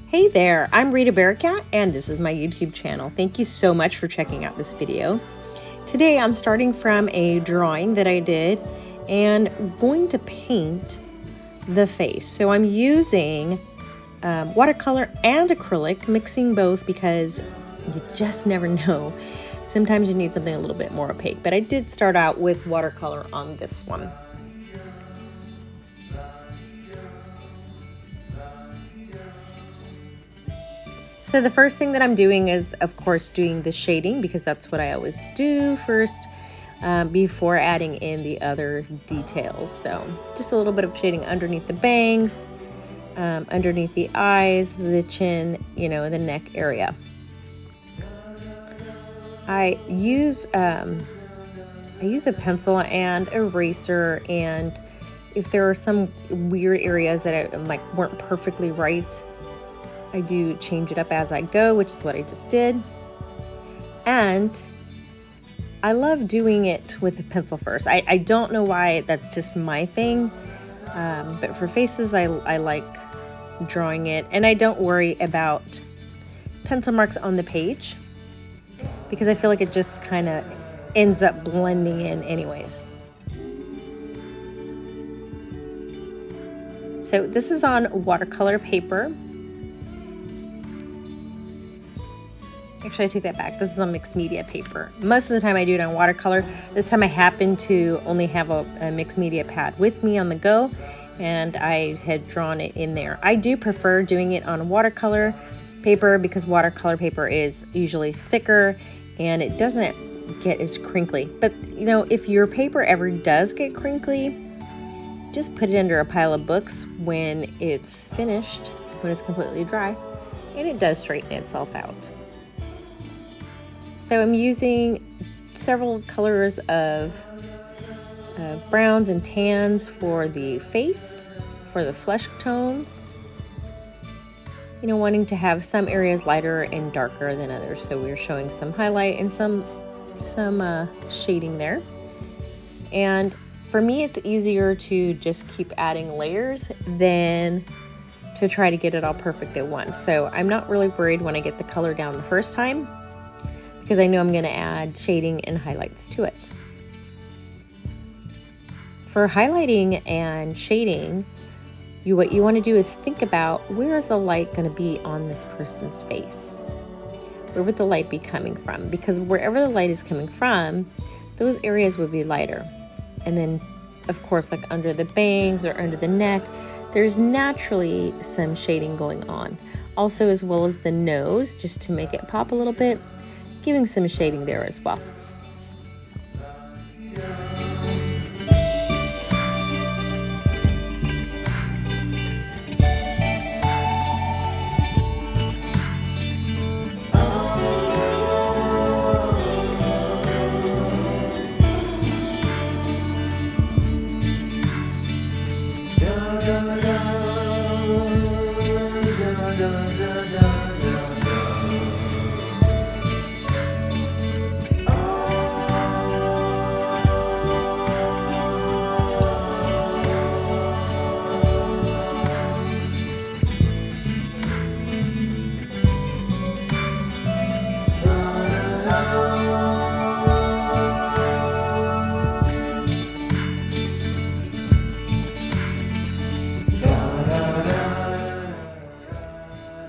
Hey there, I'm Rita Bearcat and this is my YouTube channel. Thank you so much for checking out this video. Today I'm starting from a drawing that I did and going to paint the face. So I'm using watercolor and acrylic, mixing both because you just never know. Sometimes you need something a little bit more opaque, but I did start out with watercolor on this one. So the first thing that I'm doing is, of course, doing the shading because that's what I always do first before adding in the other details. So just a little bit of shading underneath the bangs, underneath the eyes, the chin, the neck area. I use a pencil and eraser, and if there are some weird areas that weren't perfectly right, I do change it up as I go, which is what I just did. And I love doing it with a pencil first. I don't know why, that's just my thing. But for faces, I like drawing it. And I don't worry about pencil marks on the page because I feel like it just kind of ends up blending in anyways. So this is on watercolor paper. Actually, I take that back. This is on mixed media paper. Most of the time I do it on watercolor. This time I happen to only have a mixed media pad with me on the go, and I had drawn it in there. I do prefer doing it on watercolor paper because watercolor paper is usually thicker and it doesn't get as crinkly. But if your paper ever does get crinkly, just put it under a pile of books when it's finished, when it's completely dry, and it does straighten itself out. So I'm using several colors of browns and tans for the face, for the flesh tones. Wanting to have some areas lighter and darker than others. So we're showing some highlight and some shading there. And for me, it's easier to just keep adding layers than to try to get it all perfect at once. So I'm not really worried when I get the color down the first time, because I know I'm going to add shading and highlights to it. For highlighting and shading, what you want to do is think about, where is the light going to be on this person's face? Where would the light be coming from? Because wherever the light is coming from, those areas would be lighter. And then, of course, like under the bangs or under the neck, there's naturally some shading going on. Also, as well as the nose, just to make it pop a little bit, giving some shading there as well.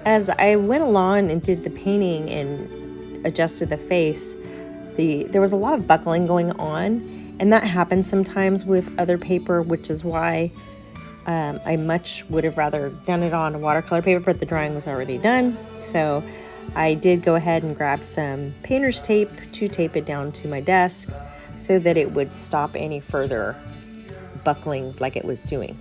As I went along and did the painting and adjusted the face, there was a lot of buckling going on, and that happens sometimes with other paper, which is why I much would have rather done it on watercolor paper, but the drawing was already done. So I did go ahead and grab some painter's tape to tape it down to my desk so that it would stop any further buckling like it was doing.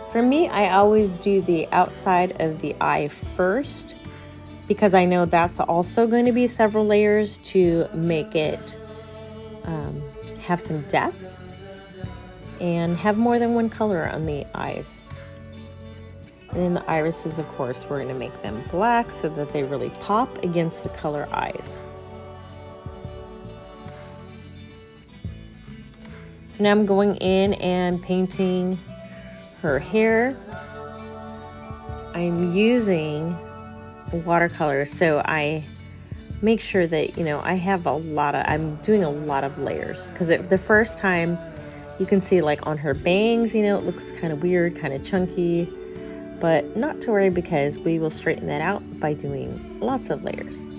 For me, I always do the outside of the eye first because I know that's also going to be several layers to make it have some depth and have more than one color on the eyes. And then the irises, of course, we're going to make them black so that they really pop against the color eyes. So now I'm going in and painting her hair. I'm using watercolor, so I make sure that, I have I'm doing a lot of layers, because the first time you can see like on her bangs, it looks kind of weird, kind of chunky, but not to worry because we will straighten that out by doing lots of layers.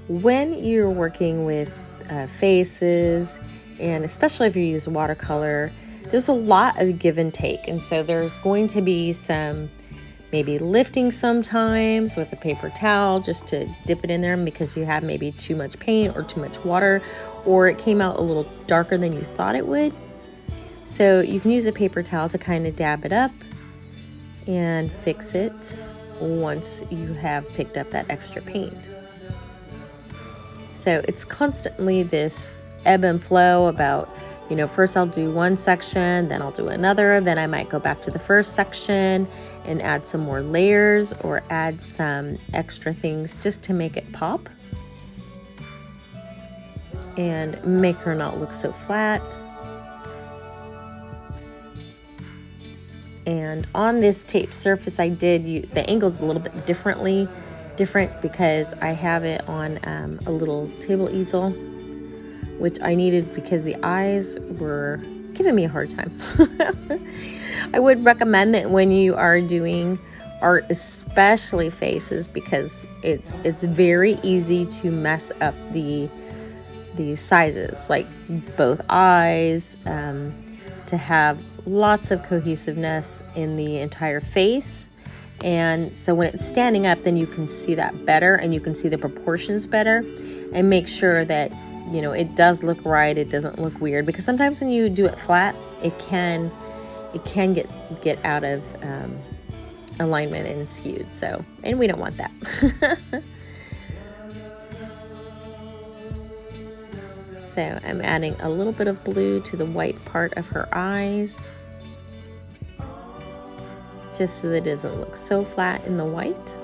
When you're working with faces, and especially if you use watercolor, there's a lot of give and take. And so there's going to be some maybe lifting sometimes with a paper towel just to dip it in there because you have maybe too much paint or too much water, or it came out a little darker than you thought it would. So you can use a paper towel to kind of dab it up and fix it once you have picked up that extra paint. So it's constantly this ebb and flow about, first I'll do one section, then I'll do another, then I might go back to the first section and add some more layers or add some extra things just to make it pop and make her not look so flat. And on this tape surface, I did the angle's a little bit different because I have it on a little table easel, which I needed because the eyes were giving me a hard time. I would recommend that when you are doing art, especially faces, because it's very easy to mess up the sizes, like both eyes, to have lots of cohesiveness in the entire face. And so when it's standing up, then you can see that better and you can see the proportions better and make sure that, it does look right. It doesn't look weird, because sometimes when you do it flat, it can get out of alignment and skewed. So, and we don't want that. So I'm adding a little bit of blue to the white part of her eyes, just so that it doesn't look so flat in the white.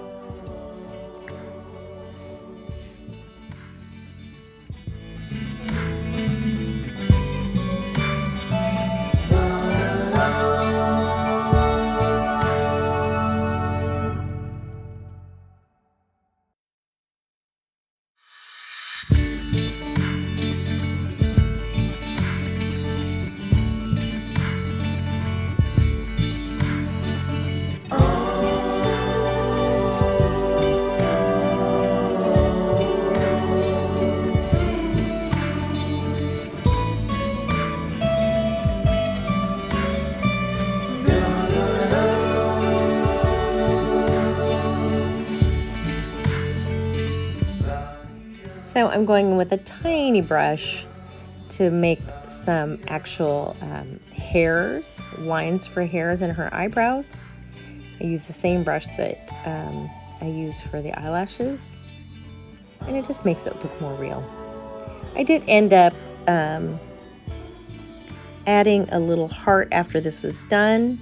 So I'm going in with a tiny brush to make some actual hairs, lines for hairs in her eyebrows. I use the same brush that I use for the eyelashes, and it just makes it look more real. I did end up adding a little heart after this was done.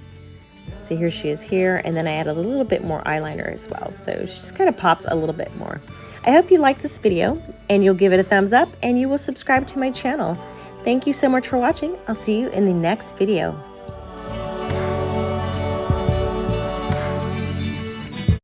See, here she is here, and then I added a little bit more eyeliner as well, so she just kind of pops a little bit more. I hope you like this video, and you'll give it a thumbs up, and you will subscribe to my channel. Thank you so much for watching. I'll see you in the next video.